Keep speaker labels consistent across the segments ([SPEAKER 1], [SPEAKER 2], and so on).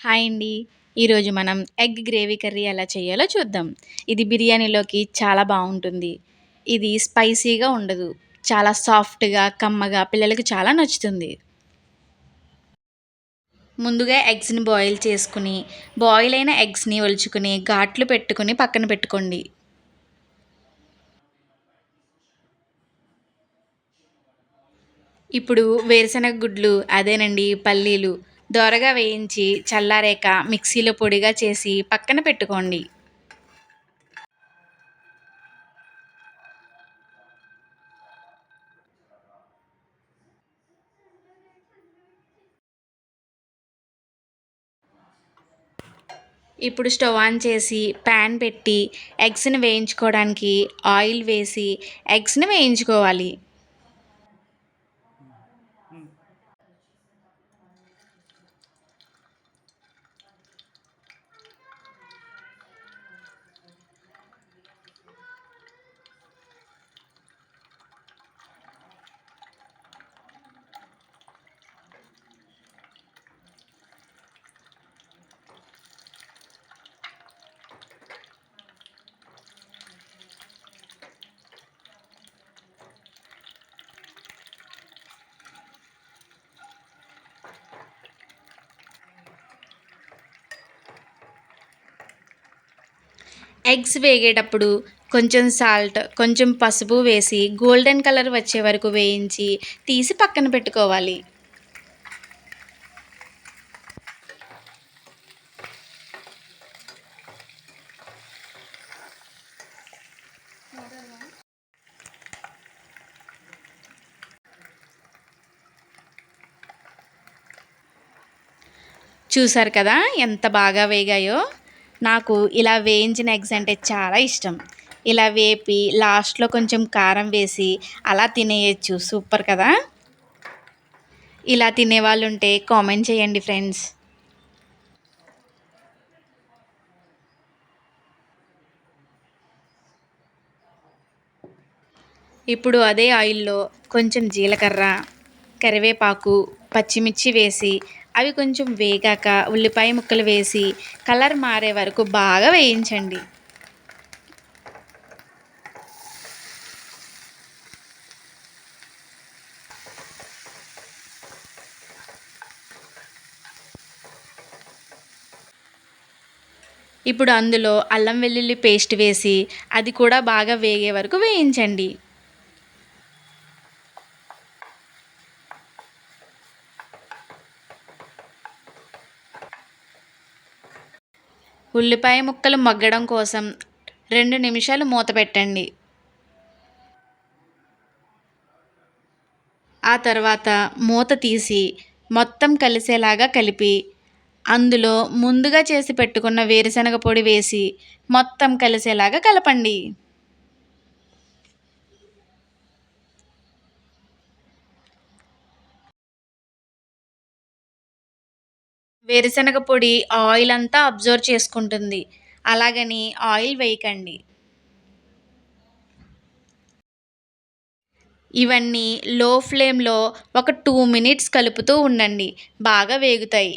[SPEAKER 1] Hi అండి. ఈరోజు మనం ఎగ్ గ్రేవీ కర్రీ ఎలా చేయాలో చూద్దాం. ఇది బిర్యానీలోకి చాలా బావుంటుంది. ఇది స్పైసీగా ఉండదు. చాలా సాఫ్ట్‌గా, కమ్మగా పిల్లలకి చాలా నచ్చుతుంది. ముందుగా ఎగ్స్‌ని బాయిల్ చేసుకొని, బాయిల్ అయిన ఎగ్స్‌ని ఒలుచుకొని, ఘాట్లు పెట్టుకొని పక్కన పెట్టుకోండి. ఇప్పుడు వేరుశనగ గుడ్లు అదేనండి పల్లీలు దోరగా వేయించి చల్లారాక మిక్సీలో పొడిగా చేసి పక్కన పెట్టుకోండి. ఇప్పుడు స్టవ్ ఆన్ చేసి ప్యాన్ పెట్టి ఎగ్స్‌ని వేయించుకోవడానికి ఆయిల్ వేసి ఎగ్స్‌ని వేయించుకోవాలి. ఎగ్స్ వేగేటప్పుడు కొంచెం సాల్ట్, కొంచెం పసుపు వేసి గోల్డెన్ కలర్ వచ్చే వరకు వేయించి తీసి పక్కన పెట్టుకోవాలి. చూసారు కదా ఎంత బాగా వేగాయో! నాకు ఇలా వేయించిన ఎగ్స్ అంటే చాలా ఇష్టం. ఇలా వేపి లాస్ట్‌లో కొంచెం కారం వేసి అలా తినేయొచ్చు. సూపర్ కదా! ఇలా తినేవాళ్ళుంటే కామెంట్ చేయండి ఫ్రెండ్స్. ఇప్పుడు అదే ఆయిల్‌లో కొంచెం జీలకర్ర, కరివేపాకు, పచ్చిమిర్చి వేసి అవి కొంచెం వేగాక ఉల్లిపాయ ముక్కలు వేసి కలర్ మారే వరకు బాగా వేయించండి. ఇప్పుడు అందులో అల్లం వెల్లుల్లి పేస్ట్ వేసి అది కూడా బాగా వేగే వరకు వేయించండి. ఉల్లిపాయ ముక్కలు మగ్గడం కోసం 2 నిమిషాలు మూత పెట్టండి. ఆ తర్వాత మూత తీసి మొత్తం కలిసేలాగా కలిపి అందులో ముందుగా చేసి పెట్టుకున్న వేరుశనగ పొడి వేసి మొత్తం కలిసేలాగా కలపండి. వేరుశనగ పొడి ఆయిల్ అంతా అబ్జర్వ్ చేసుకుంటుంది. అలాగని ఆయిల్ వేయకండి. ఇవన్నీ లో ఫ్లేమ్‌లో ఒక 2 మినిట్స్ కలుపుతూ ఉండండి. బాగా వేగుతాయి.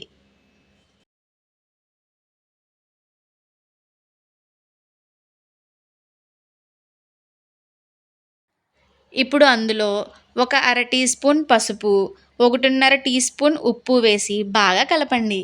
[SPEAKER 1] ఇప్పుడు అందులో ఒక అర టీ స్పూన్ పసుపు, 1:30 టీ స్పూన్ ఉప్పు వేసి బాగా కలపండి.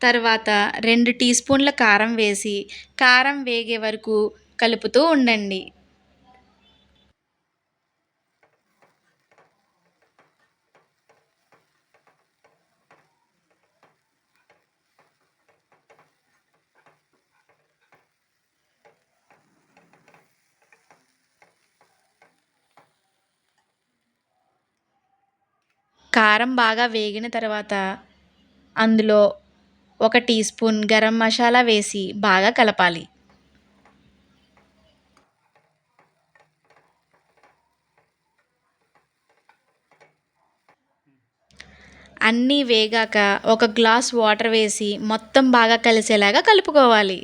[SPEAKER 1] తర్వాత 2 టీ స్పూన్ల కారం వేసి కారం వేగే వరకు కలుపుతూ ఉండండి. కారం బాగా వేగిన తర్వాత అందులో 1 టీ స్పూన్ గరం మసాలా వేసి బాగా కలపాలి. అన్నీ వేగాక ఒక గ్లాస్ వాటర్ వేసి మొత్తం బాగా కలిసేలాగా కలుపుకోవాలి.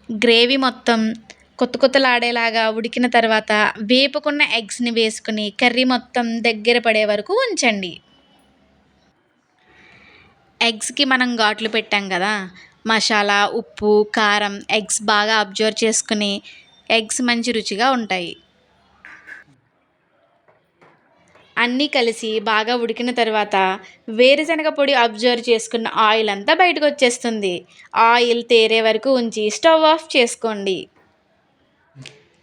[SPEAKER 1] గ్రేవీ మొత్తం కొత్త కొత్తలాడేలాగా ఉడికిన తర్వాత వేపుకున్న ఎగ్స్‌ని వేసుకొని కర్రీ మొత్తం దగ్గర పడే వరకు ఉంచండి. ఎగ్స్‌కి మనం ఘాట్లు పెట్టాం గదా! మసాలా, ఉప్పు, కారం ఎగ్స్ బాగా అబ్జర్వ్ చేసుకొని ఎగ్స్ మంచి రుచిగా ఉంటాయి. అన్నీ కలిసి బాగా ఉడికిన తర్వాత వేరుశనగ పొడి అబ్జర్వ్ చేసుకున్న ఆయిల్ అంతా బయటకొచ్చేస్తుంది. ఆయిల్ తేరే వరకు ఉంచి స్టవ్ ఆఫ్ చేసుకోండి.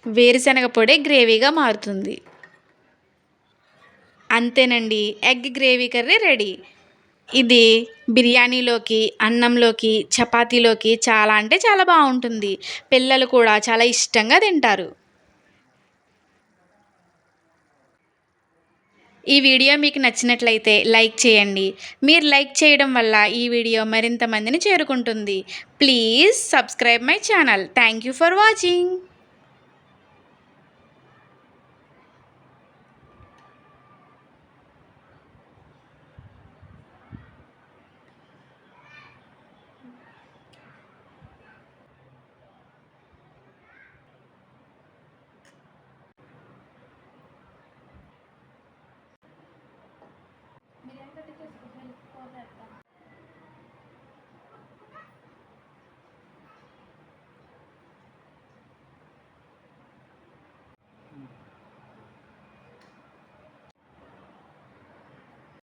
[SPEAKER 1] వేరుశనగ పొడి గ్రేవీగా మారుతుంది. అంతేనండి. Egg gravy curry ready. ఇది బిర్యానీలోకి, అన్నంలోకి, చపాతీలోకి చాలా అంటే చాలా బావుంటుంది. పిల్లలు కూడా చాలా ఇష్టంగా తింటారు. ఈ వీడియో మీకు నచ్చినట్లయితే లైక్ చేయండి. మీరు లైక్ చేయడం వల్ల ఈ వీడియో మరింత మందిని చేరుకుంటుంది. Please subscribe my channel. Thank you for watching.